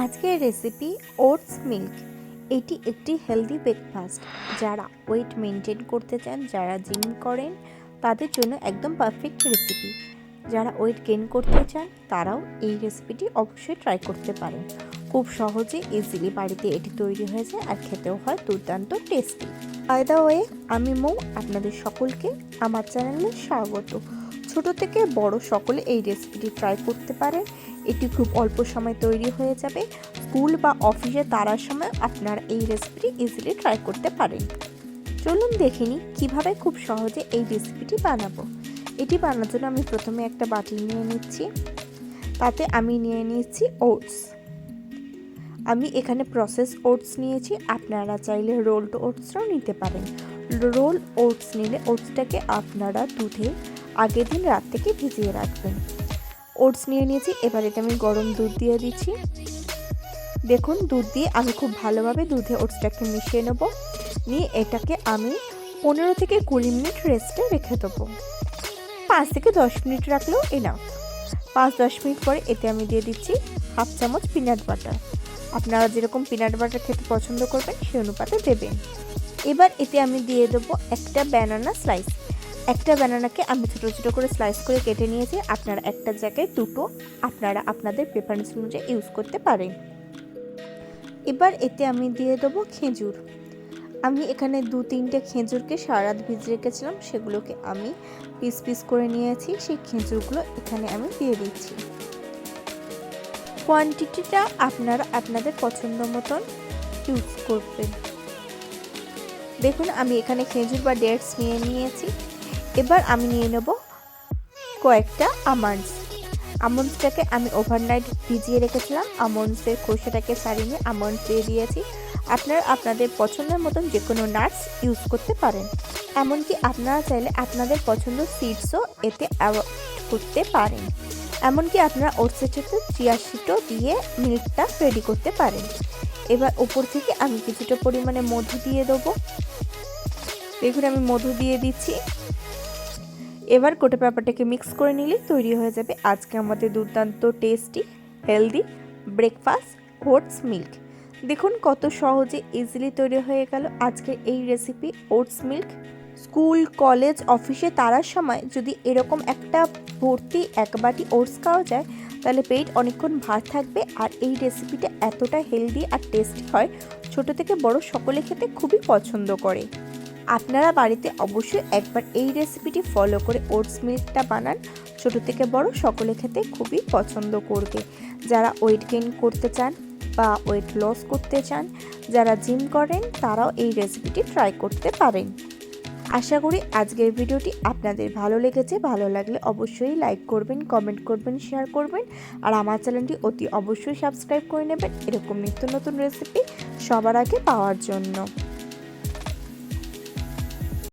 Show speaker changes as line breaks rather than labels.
আজকের recipe oats milk. এটি একটি হেলদি ব্রেকফাস্ট। যারা ওয়েট মেনটেন করতে চান, যারা জিম করেন, তাদের জন্য একদম পারফেক্ট রেসিপি। যারা ওয়েট গেইন করতে চান, তারাও এই রেসিপিটি অবশ্যই ট্রাই করতে পারেন। খুব সহজে ইজিলি বাড়িতে এটি তৈরি হয়ে যায় আর খেতেও হয় দুর্দান্ত টেস্টি। বাই দ্য ওয়ে, আমি মৌ, আপনাদের সকলকে আমার চ্যানেলে স্বাগত। ছোট থেকে বড় সকলে এই রেসিপিটি ট্রাই করতে পারেন। এটি খুব অল্প সময় তৈরি হয়ে যাবে। স্কুল বা অফিসে তাড়ার সময় আপনারা এই রেসিপিটি ইজিলি ট্রাই করতে পারেন। চলুন দেখে নিই কীভাবে খুব সহজে এই রেসিপিটি বানাবো। এটি বানানোর জন্য আমি প্রথমে একটা বাটি নিয়ে নিচ্ছি। তাতে আমি নিয়ে নিচ্ছি ওটস। আমি এখানে প্রসেস ওটস নিয়েছি, আপনারা চাইলে রোলড ওটসও নিতে পারেন। রোল ওটস নিলে ওটসটাকে আপনারা দুধে আগের দিন রাত থেকে ভিজিয়ে রাখবেন। ওটস নিয়ে নিয়েছি, এবার এতে আমি গরম দুধ দিয়ে দিচ্ছি। দেখুন, দুধ দিয়ে আমি খুব ভালোভাবে দুধে ওটসটাকে মিশিয়ে নেব। নিয়ে এটাকে আমি 15 থেকে 20 মিনিট রেস্টে রেখে দেবো। 5 থেকে 10 মিনিট রাখলেও এনাফ। 5-10 মিনিট পরে এতে আমি দিয়ে দিচ্ছি হাফ চামচ পিনাট বাটার। আপনারা যেরকম পিনাট বাটার খেতে পছন্দ করবেন সেই অনুপাতে দেবেন। এবার এতে আমি দিয়ে দেবো একটা ব্যানানা স্লাইস। একটা ব্যানানাকে আমি ছোটো ছোটো করে স্লাইস করে কেটে নিয়েছি। আপনারা একটা জায়গায় দুটো আপনারা আপনাদের প্রেফারেন্স অনুযায়ী ইউজ করতে পারেন। এবার এতে আমি দিয়ে দেবো খেজুর। আমি এখানে 2-3টে খেজুরকে সারা রাত ভিজিয়ে রেখেছিলাম, সেগুলোকে আমি পিস পিস করে নিয়েছি। সেই খেজুরগুলো এখানে আমি দিয়ে দিচ্ছি। কোয়ান্টিটিটা আপনারা আপনাদের পছন্দ মতন ইউজ করবেন। দেখুন, আমি এখানে খেজুর বা ডেটস নিয়ে নিয়েছি। এবার আমি নিয়ে নেব কয়েকটা আমন্ডস। আমন্ডসটাকে আমি ওভারনাইট ভিজিয়ে রেখেছিলাম। আমন্ডসের খোসাটাকে ছাড়িয়ে নিয়ে আমন্ডস দিয়ে দিয়েছি। আপনারা আপনাদের পছন্দের মতন যে কোনো নাটস ইউজ করতে পারেন। এমনকি আপনারা চাইলে আপনাদের পছন্দ সিডসও এতে অ্যাড করতে পারেন। এমনকি আপনারা ওটসের সাথে চিয়া সিডও দিয়ে মিল্কটা রেডি করতে পারেন। এবার উপর থেকে আমি কিছুটা পরিমাণে মধু দিয়ে দেবো। দেখুন, আমি মধু দিয়ে দিচ্ছি। এবার গোটা ব্যাপারটাকে মিক্স করে নিলেই তৈরি হয়ে যাবে আজকে আমাদের দুর্দান্ত tasty healthy breakfast oats milk. দেখুন কত সহজে ইজিলি তৈরি হয়ে গেল আজকের এই recipe oats milk. School, college, অফিসে তাড়ার সময় যদি এরকম একটা ভর্তি এক বাটি ওটস খাওয়া যায়, তাহলে পেট অনেকক্ষণ ভার থাকবে। আর এই রেসিপিটা এতটা হেলদি আর টেস্টি হয়, ছোট থেকে বড় সকলে খেতে খুবই পছন্দ করে। আপনারা বাড়িতে অবশ্যই একবার এই রেসিপিটি ফলো করে ওটস মিল্কটা বানান। ছোট থেকে বড় সকলে খেতে খুবই পছন্দ করবে। যারা ওয়েট গেইন করতে চান বা ওয়েট লস করতে চান, যারা জিম করেন, তারাও এই রেসিপিটি ট্রাই করতে পারেন। আশা করি আজকের ভিডিওটি আপনাদের ভালো লেগেছে। ভালো লাগলে অবশ্যই লাইক করবেন, কমেন্ট করবেন, শেয়ার করবেন। আর আমার চ্যানেলটি অতি অবশ্যই সাবস্ক্রাইব করে নেবেন এরকম নিত্য নতুন রেসিপি সবার আগে পাওয়ার জন্য।